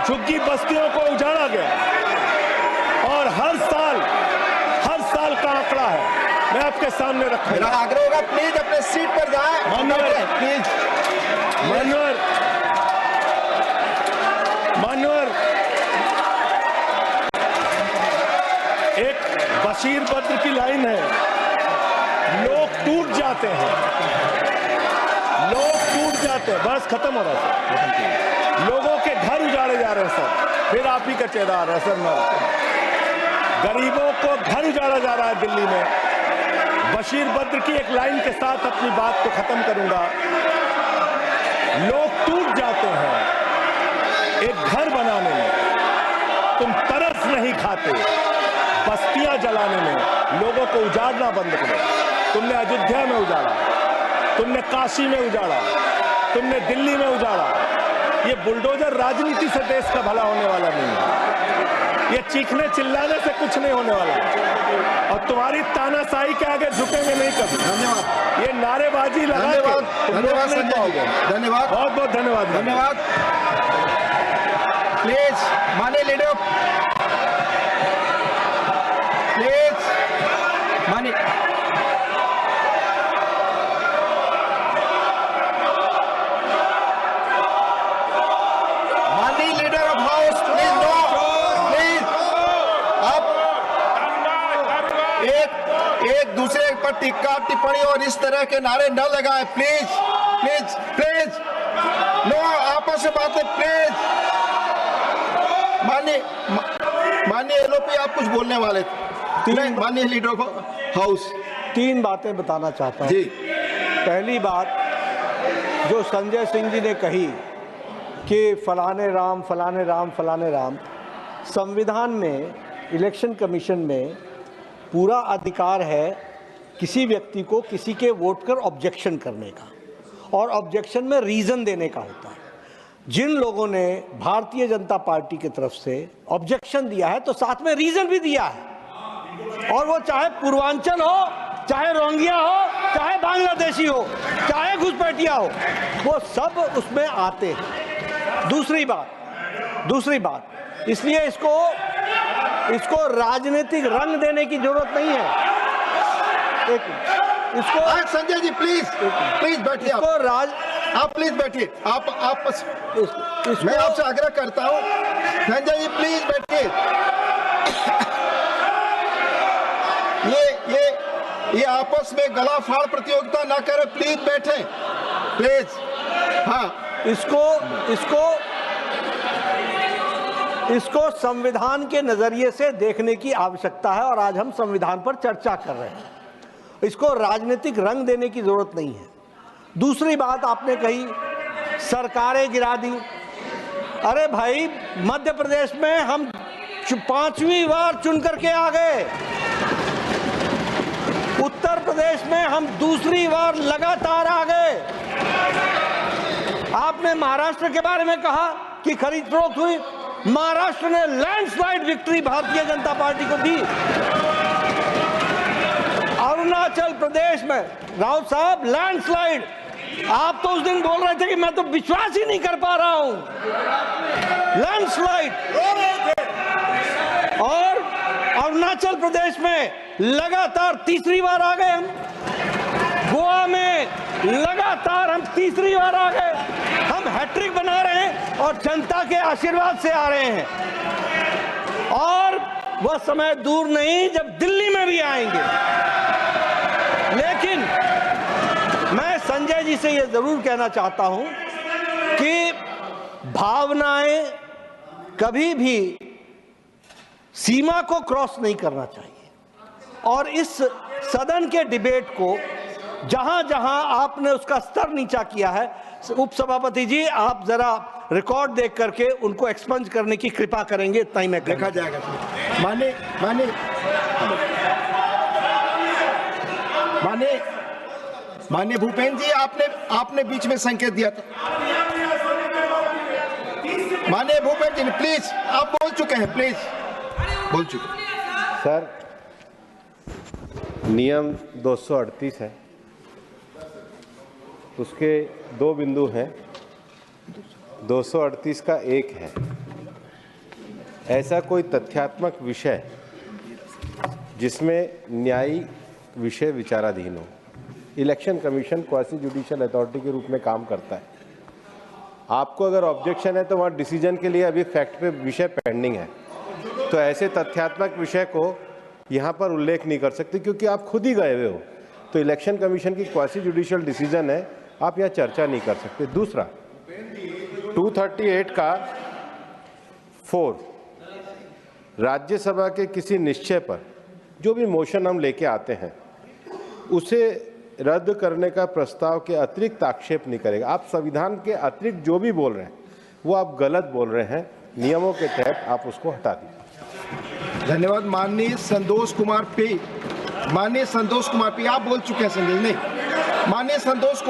झुग्गी बस्तियों को उजाड़ा गया और हर साल का आंकड़ा है, मैं आपके सामने रखूंगा। मेरा आग्रह होगा प्लीज अपने सीट पर जाएं। प्लीज मान्यवर, एक बशीर बद्र की लाइन है, लोग टूट जाते हैं, बस खत्म हो रहा है। लोगों के घर उजाड़े जा रहे हैं सर, फिर आप ही का चेहरा आ रहा है सर। गरीबों को घर उजाड़ा जा रहा है दिल्ली में। बशीर बद्र की एक लाइन के साथ अपनी बात को खत्म करूंगा। लोग टूट जाते हैं एक घर बनाने में, तुम तरस नहीं खाते बस्तियां जलाने में। लोगों को उजाड़ना बंद करो। तुमने अयोध्या में उजाड़ा, तुमने काशी में उजाड़ा, तुमने दिल्ली में उजाड़ा। ये बुलडोजर राजनीति से देश का भला होने वाला नहीं है। ये चीखने चिल्लाने से कुछ नहीं होने वाला, और तुम्हारी तानाशाही के आगे झुकेंगे नहीं कभी। धन्यवाद। ये नारेबाजी लगा के धन्यवाद संजय जी, धन्यवाद, बहुत बहुत धन्यवाद। धन्यवाद। प्लीज माननीय लीडर, प्लीज माननीय leader of house, please no, please आप एक दूसरे पर टिक्का टिप्पणी और इस तरह के नारे न लगाएं। प्लीज प्लीज प्लीज नो, आपस में बातें प्लीज। माननीय एलओपी, आप कुछ बोलने वाले थे। माननीय लीडर ऑफ हाउस, 3 बातें बताना चाहता हूँ। जी, पहली बात, जो संजय सिंह जी ने कही कि फलाने राम फलाने राम फलाने राम, संविधान में, इलेक्शन कमीशन में पूरा अधिकार है किसी व्यक्ति को किसी के वोट कर ऑब्जेक्शन करने का, और ऑब्जेक्शन में रीज़न देने का होता है। जिन लोगों ने भारतीय जनता पार्टी की तरफ से ऑब्जेक्शन दिया है तो साथ में रीज़न भी दिया है, और वो चाहे पूर्वांचल हो, चाहे रोंगिया हो, चाहे बांग्लादेशी हो, चाहे घुसपैठिया हो, वो सब उसमें आते हैं। दूसरी बात, इसलिए इसको राजनीतिक रंग देने की जरूरत नहीं है। इसको संजय जी प्लीज बैठिए। आप प्लीज बैठिए। मैं आपसे आग्रह करता हूं, संजय जी प्लीज बैठिए। ये आपस में गला फाड़ प्रतियोगिता ना करें, प्लीज बैठे, प्लीज। हाँ, इसको संविधान के नजरिए से देखने की आवश्यकता है, और आज हम संविधान पर चर्चा कर रहे हैं। इसको राजनीतिक रंग देने की जरूरत नहीं है। दूसरी बात आपने कही, सरकारें गिरा दी। अरे भाई, मध्य प्रदेश में हम 5वीं बार चुन करके आ गए, उत्तर प्रदेश में हम दूसरी बार लगातार आ गए। आपने महाराष्ट्र के बारे में कहा कि खरीद फरोख्त हुई, महाराष्ट्र ने landslide victory Bharatiya Janata party को दी। अरुणाचल प्रदेश में राउत साहब लैंडस्लाइड, आप तो उस दिन बोल रहे थे कि मैं तो विश्वास ही नहीं कर पा रहा हूं, लैंडस्लाइड। और अरुणाचल प्रदेश में लगातार तीसरी बार आ गए हम, गोवा में लगातार हम तीसरी बार आ गए। हम हैट्रिक बना रहे हैं और जनता के आशीर्वाद से आ रहे हैं, और वह समय दूर नहीं जब दिल्ली में भी आएंगे। लेकिन मैं संजय जी से यह जरूर कहना चाहता हूं कि भावनाएं कभी भी सीमा को क्रॉस नहीं करना चाहिए, और इस सदन के डिबेट को जहां जहां आपने उसका स्तर नीचा किया है, उपसभापति जी आप जरा रिकॉर्ड देख करके उनको एक्सपंज करने की कृपा करेंगे, इतना ही मैं देखा जाएगा। माननीय भूपेंद्र जी, आपने बीच में संकेत दिया था। माननीय भूपेंद्र जी प्लीज, आप बोल चुके हैं, प्लीज बोल चुके। सर, नियम 238 है, उसके 2 बिंदु हैं। 238 का 1 है ऐसा कोई तथ्यात्मक विषय जिसमें न्यायिक विषय विचाराधीन हो। Election commission quasi judicial authority के रूप में काम करता है। आपको अगर ऑब्जेक्शन है तो वहाँ डिसीजन के लिए अभी फैक्ट पे विषय पेंडिंग है, तो ऐसे तथ्यात्मक विषय को यहाँ पर उल्लेख नहीं कर सकते क्योंकि आप खुद ही गए हुए हो। तो इलेक्शन कमीशन की क्वासी जुडिशियल डिसीजन है, आप यहाँ चर्चा नहीं कर सकते। दूसरा 238 का 4 राज्यसभा के किसी निश्चय पर जो भी मोशन हम लेके आते हैं उसे रद्द करने का प्रस्ताव के अतिरिक्त आक्षेप नहीं करेगा। आप संविधान के अतिरिक्त जो भी बोल रहे हैं वो आप गलत बोल रहे हैं, नियमों के तहत आप उसको हटा दीजिए। धन्यवाद। माननीय संतोष कुमार पी, माननीय संतोष कुमार पी, आप बोल चुके हैं संजय, नहीं, माननीय संतोष